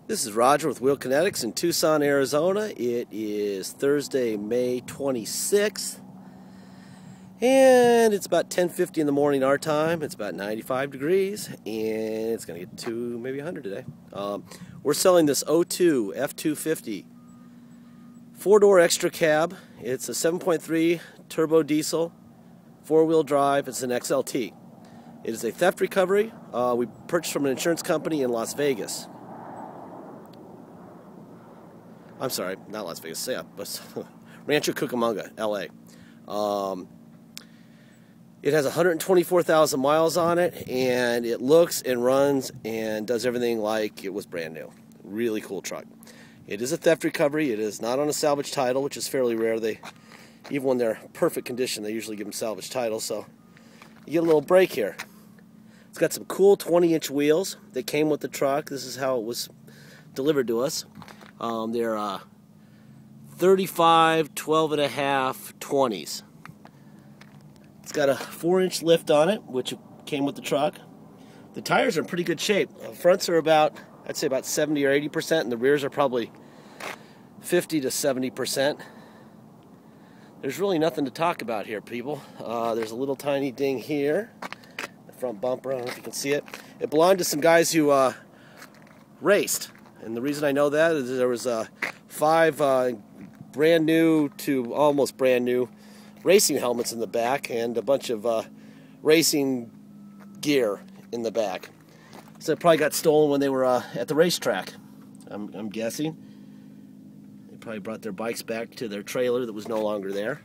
This is Roger with Wheel Kinetics in Tucson, Arizona. It is Thursday, May 26th, and it's about 10:50 in the morning our time. It's about 95 degrees, and it's going to get to maybe 100 today. We're selling this 02 F250 four-door extra cab. It's a 7.3 turbo diesel, four-wheel drive. It's an XLT. It is a theft recovery. We purchased from an insurance company in Las Vegas. I'm sorry, not Las Vegas, yeah, but Rancho Cucamonga, LA. It has 124,000 miles on it, and it looks and runs and does everything like it was brand new. Really cool truck. It is a theft recovery. It is not on a salvage title, which is fairly rare. Even when they're perfect condition, they usually give them salvage titles, so you get a little break here. It's got some cool 20-inch wheels that came with the truck. This is how it was delivered to us. They're 35, 12.5, 20s. It's got a 4-inch lift on it, which came with the truck. The tires are in pretty good shape. The fronts are I'd say about 70 or 80%, and the rears are probably 50 to 70%. There's really nothing to talk about here, people. There's a little tiny ding here. The front bumper, I don't know if you can see it. It belonged to some guys who raced. And the reason I know that is there was 5 brand new to almost brand new racing helmets in the back and a bunch of racing gear in the back. So it probably got stolen when they were at the racetrack, I'm guessing. They probably brought their bikes back to their trailer that was no longer there.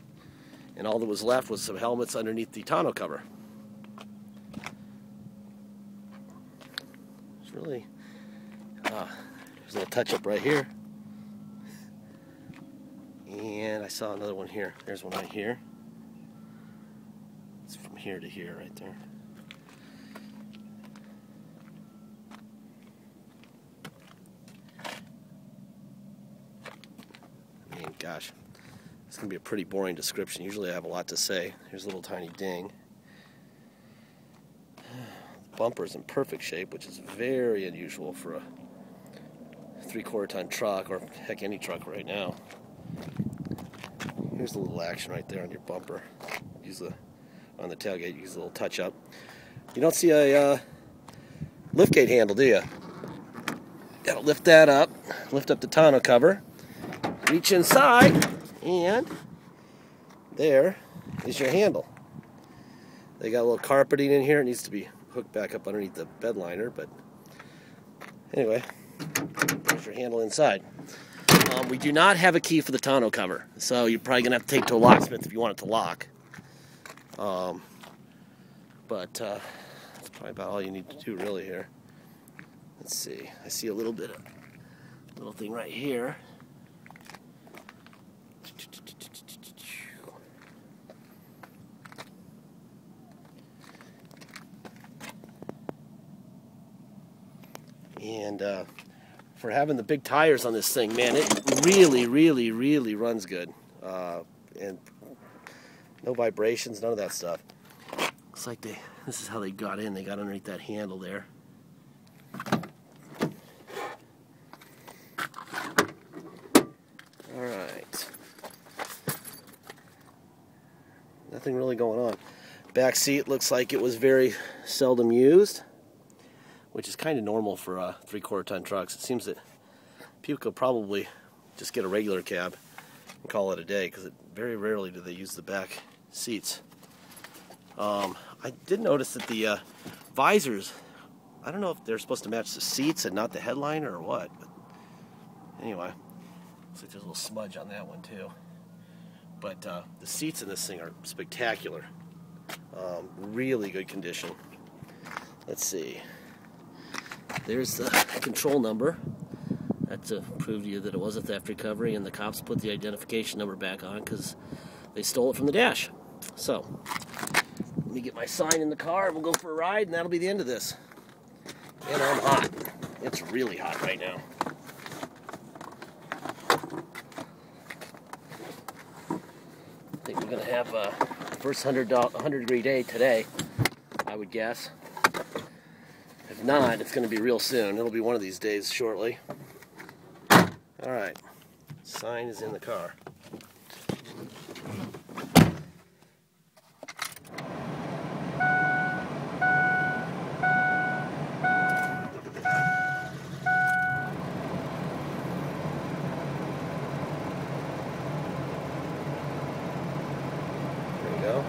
And all that was left was some helmets underneath the tonneau cover. It's really... There's a little touch-up right here. And I saw another one here. There's one right here. It's from here to here right there. I mean, gosh. It's going to be a pretty boring description. Usually I have a lot to say. Here's a little tiny ding. The bumper's in perfect shape, which is very unusual for a 3/4 ton truck, or heck, any truck right now. Here's a little action right there on your bumper. On the tailgate, use a little touch up. You don't see a liftgate handle, do you? Gotta lift that up, lift up the tonneau cover, reach inside, and there is your handle. They got a little carpeting in here. It needs to be hooked back up underneath the bed liner, but anyway. There's your handle inside. We do not have a key for the tonneau cover, so you're probably going to have to take it to a locksmith if you want it to lock. But that's probably about all you need to do really here. Let's see. I see a little thing right here. And for having the big tires on this thing, man, it really, really, really runs good. And no vibrations, none of that stuff. Looks like this is how they got in. They got underneath that handle there. All right. Nothing really going on. Back seat looks like it was very seldom used, which is kind of normal for 3/4 ton trucks. It seems that people could probably just get a regular cab and call it a day, because very rarely do they use the back seats. I did notice that the visors, I don't know if they're supposed to match the seats and not the headliner or what, but anyway, looks like there's a little smudge on that one too. But the seats in this thing are spectacular. Really good condition. Let's see. There's the control number. That's to prove to you that it was a theft recovery, and the cops put the identification number back on because they stole it from the dash. So, let me get my sign in the car, and we'll go for a ride, and that'll be the end of this. And I'm hot. It's really hot right now. I think we're going to have a first 100-degree day today, I would guess. If not, it's going to be real soon. It'll be one of these days shortly. Alright, sign is in the car. There we go.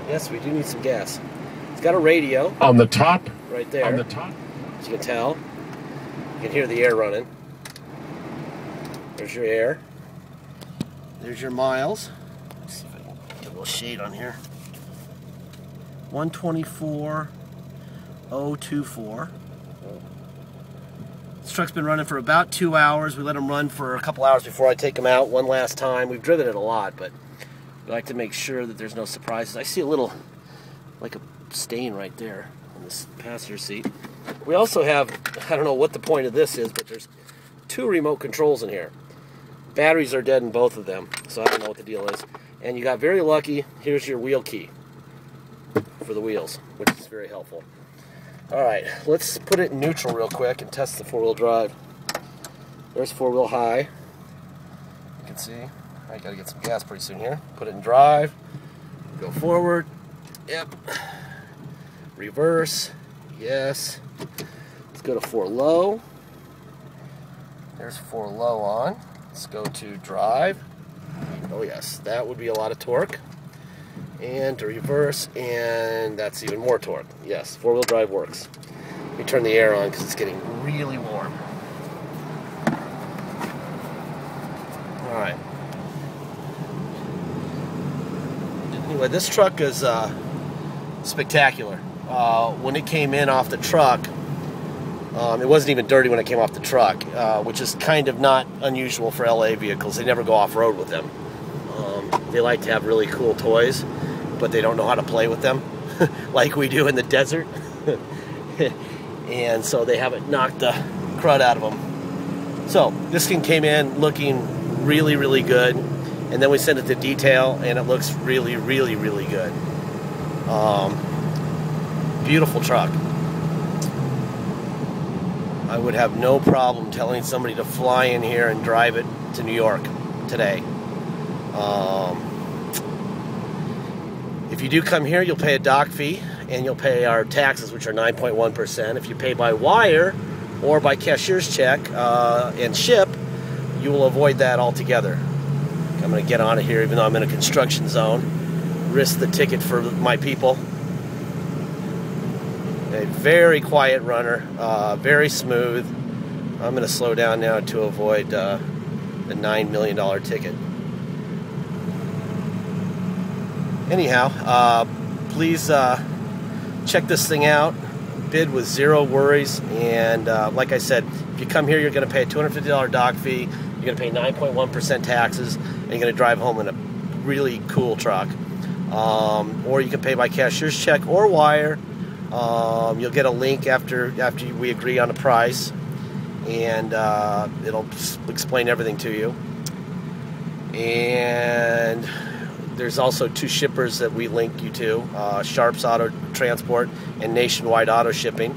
Yes, we do need some gas. It's got a radio. On the top? Right there. On the top? As you can tell. You can hear the air running. There's your air. There's your miles. Let's see if I can get a little shade on here. 124,024. This truck's been running for about 2 hours. We let him run for a couple hours before I take him out one last time. We've driven it a lot, but we like to make sure that there's no surprises. I see a little, like a stain right there on this passenger seat. We also have, I don't know what the point of this is, but there's 2 remote controls in here. Batteries are dead in both of them, so I don't know what the deal is. And you got very lucky, here's your wheel key for the wheels, which is very helpful. Alright, let's put it in neutral real quick and test the 4-wheel drive. There's 4-wheel high. You can see. I gotta get some gas pretty soon here. Put it in drive. Go forward. Yep. Reverse. Yes. Let's go to 4 low. There's 4 low on. Let's go to drive. Oh yes, that would be a lot of torque. And to reverse, and that's even more torque. Yes, 4-wheel drive works. Let me turn the air on because it's getting really warm. Alright. Anyway, this truck is spectacular. When it came in off the truck, it wasn't even dirty when it came off the truck, which is kind of not unusual for LA vehicles. They never go off-road with them. They like to have really cool toys, but they don't know how to play with them like we do in the desert. And so they haven't knocked the crud out of them. So this thing came in looking really, really good. And then we sent it to detail, and it looks really, really, really good. Beautiful truck. I would have no problem telling somebody to fly in here and drive it to New York today. If you do come here, you'll pay a dock fee, and you'll pay our taxes, which are 9.1%. If you pay by wire or by cashier's check and ship, you will avoid that altogether. I'm going to get on it here, even though I'm in a construction zone. Risk the ticket for my people. A very quiet runner, very smooth. I'm going to slow down now to avoid the $9 million ticket. Anyhow, please check this thing out. Bid with zero worries, and like I said, if you come here, you're going to pay a $250 dock fee. You're going to pay 9.1% taxes, and you're going to drive home in a really cool truck. Or you can pay by cashier's check or wire. You'll get a link after we agree on a price, and it'll explain everything to you. And there's also 2 shippers that we link you to, Sharp's Auto Transport and Nationwide Auto Shipping,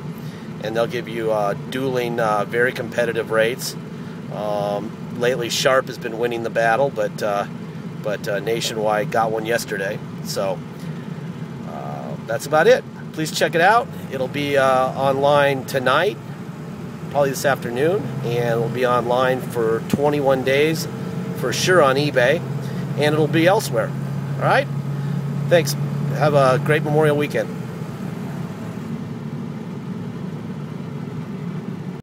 and they'll give you dueling, very competitive rates. Lately, Sharp has been winning the battle, but Nationwide got one yesterday. So that's about it. Please check it out. It'll be online tonight, probably this afternoon, and it'll be online for 21 days for sure on eBay, and it'll be elsewhere. All right? Thanks. Have a great Memorial weekend.